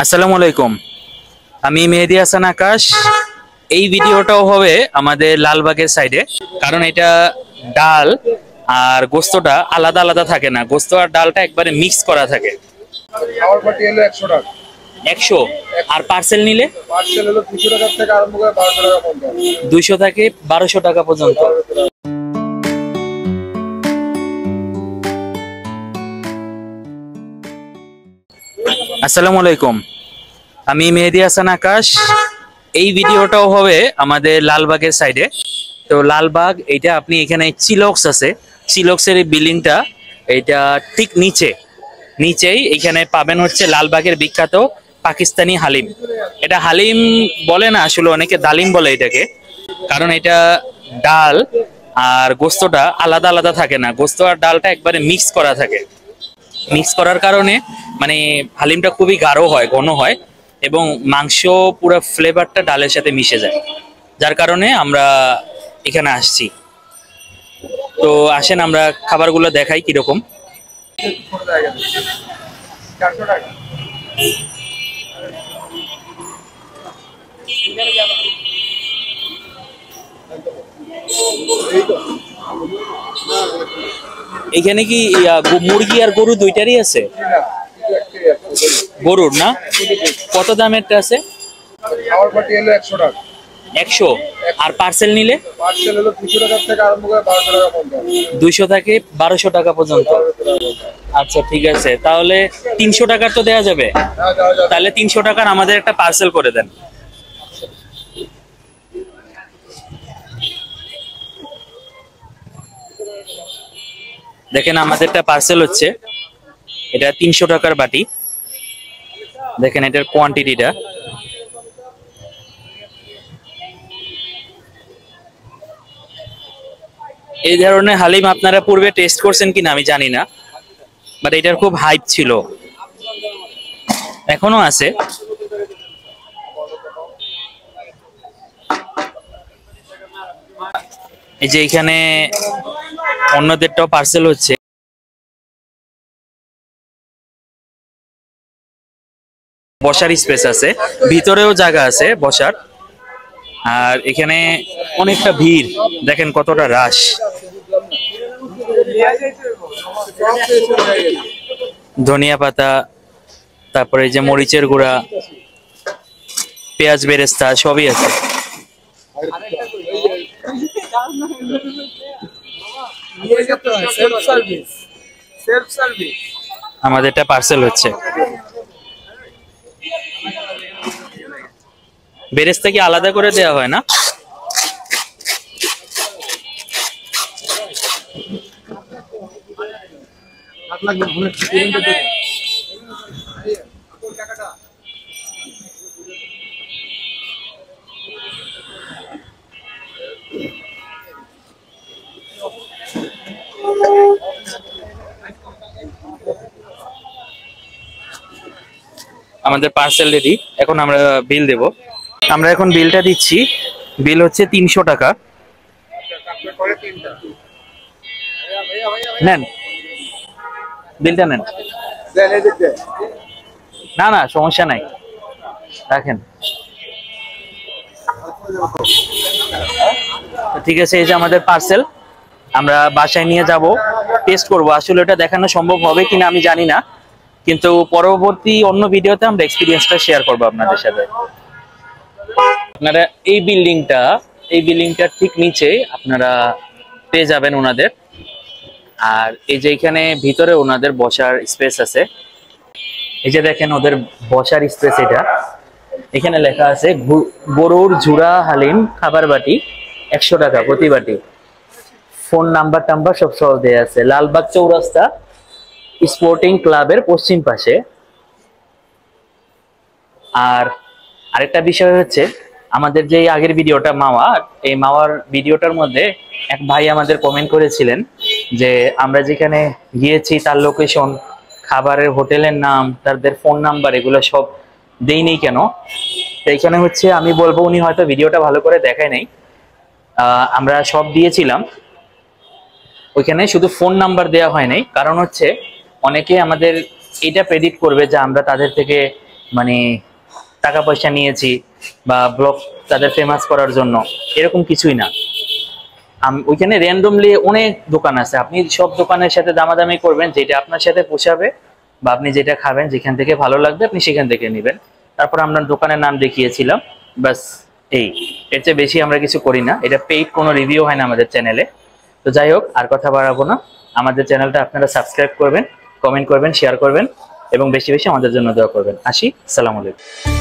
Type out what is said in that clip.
আসসালামু আলাইকুম। আমি মেহেদী হাসান আকাশ। এই ভিডিওটাও হবে আমাদের লালবাগের সাইডে, কারণ এটা ডাল আর গোস্তটা আলাদা আলাদা থাকে না, গোস্ত আর ডালটা একবারে মিক্স করা থাকে। খাওয়ার পার্টি হলো 100 টাকা। 100। আর পার্সেল নিলে পার্সেল হলো 200 টাকা থেকে আরম্ভ করে 1200 টাকা পর্যন্ত। 200 থেকে 1200 টাকা পর্যন্ত। আসসালামু আলাইকুম। আমি মেহেদী হাসান আকাশ। এই ভিডিওটাও হবে আমাদের লালবাগের সাইডে। তো লালবাগ এইটা আপনি এখানে চিলক্স আছে, চিলক্সের এই বিল্ডিংটা এইটা ঠিক নিচেই এখানে পাবেন হচ্ছে লালবাগের বিখ্যাত পাকিস্তানি হালিম। এটা হালিম বলে না, আসলে অনেকে ডালিম বলে এটাকে, কারণ এটা ডাল আর গোস্তটা আলাদা আলাদা থাকে না, গোস্ত আর ডালটা একবারে মিক্স করা থাকে। মিক্স করার কারণে মানে হালিমটা খুবই গাঢ় হয়, ঘন হয়, এবং মাংস পুরো ফ্লেভারটা ডালের সাথে মিশে যায়, যার কারণে আমরা এখানে আসছি। তো আসেন আমরা খাবারগুলো দেখাই কিরকম। 400 টাকা। এখানে কি মুরগি আর গরু দুইটারই আছে? গরুর না? কত দামেরটা আছে? খাওয়ার পার্টি হলো 100 টাকা। 100। আর পার্সেল নিলে পার্সেল হলো 200 টাকা থেকে আরম্ভ করে 1200 টাকা পর্যন্ত। 200 থেকে 1200 টাকা পর্যন্ত। আচ্ছা ঠিক আছে, তাহলে 300 টাকার তো দেওয়া যাবে। তাহলে 300 টাকার আমাদের একটা পার্সেল করে দেন। দেখেন আমাদেরটা পার্সেল হচ্ছে, এটা 300 টাকার বাটি। দেখেন এটার কোয়ান্টিটিটা। এই ধরনের হালিম আপনারা পূর্বে টেস্ট করছেন কিনা আমি জানি না, বাট এটার খুব হাইপ ছিল, এখনো আছে। এই যে এখানে অন্যদেরটাও পার্সেল হচ্ছে। বসার স্পেস আছে, ভিতরেও জায়গা আছে বসার। আর এখানে অনেকটা ভিড়, দেখেন কতটা রাশ। ধনিয়া পাতা, তারপরে যে মরিচের গুঁড়া, পেঁয়াজ বেরেস্তা সবই আছে। আমাদেরটা পার্সেল হচ্ছে। বেরেস্তা কি আলাদা করে দেওয়া হয় না? আমাদের পার্সেল রেডি, এখন আমরা বিল দেব। আমরা এখন বিলটা দিচ্ছি। বিল হচ্ছে 300 টাকা। নেন বিলটা নেন। না না সমস্যা নাই, রাখেন। ঠিক আছে, এই যে আমাদের পার্সেল, আমরা বাসায় নিয়ে যাব, টেস্ট করব। আসলে এটা দেখানো সম্ভব হবে কিনা আমি জানি না, কিন্তু পরবর্তী অন্য ভিডিওতে আমরা এক্সপিরিয়েন্সটা শেয়ার করব আপনাদের সাথে। আপনারা এই বিল্ডিংটা ঠিক নিচে আপনারা পেয়ে যাবেন ওনাদের। আর এই যে এখানে ভিতরে ওনাদের বসার স্পেস আছে। এই যে দেখেন ওদের বসার স্পেস, এটা এখানে লেখা আছে গরুর ঝুরা হালিম খাবার বাটি 100 টাকা প্রতি বাটি। ফোন নাম্বার টাম্বার সব সহ দেয়া আছে। লালবাগ চৌরাস্তা স্পোর্টিং ক্লাবের পশ্চিম পাশে। আর আরেকটা বিষয় হচ্ছে, আমাদের যে আগের ভিডিওটা মাওয়া, এই মাওয়ার ভিডিওটার মধ্যে এক ভাই আমাদের কমেন্ট করেছিলেন যে আমরা যেখানে গিয়েছি তার লোকেশন, খাবারের হোটেলের নাম, তাদের ফোন নাম্বার এগুলো সব দেইনি কেন। তো এখানে হচ্ছে আমি বলবো, উনি হয়তো ভিডিওটা ভালো করে দেখায় নাই, আমরা সব দিয়েছিলাম, ওইখানে শুধু ফোন নাম্বার দেওয়া হয় নাই। কারণ হচ্ছে অনেকে আমাদের এটা প্রেডিক্ট করবে যে আমরা তাদের থেকে মানে টাকা পয়সা নিয়েছি বা ব্লগ তাদের ফেমাস করার জন্য, এরকম কিছুই না। ওইখানে র্যান্ডমলি অনেক দোকান আছে, আপনি সব দোকানের সাথে দামাদামি করবেন, যেটা আপনার সাথে পোষাবে বা আপনি যেটা খাবেন, যেখান থেকে ভালো লাগবে আপনি সেখান থেকে নেবেন। তারপর আমরা দোকানের নাম দেখিয়েছিলাম, বাস এই, এর চেয়ে বেশি আমরা কিছু করি না। এটা পেইড কোনো রিভিউ হয় না আমাদের চ্যানেলে। তো যাই হোক, আর কথা বাড়াবো না, আমাদের চ্যানেলটা আপনারা সাবস্ক্রাইব করবেন, কমেন্ট করবেন, শেয়ার করবেন এবং বেশি বেশি আমাদের জন্য দোয়া করবেন। আসি, আসসালামু আলাইকুম।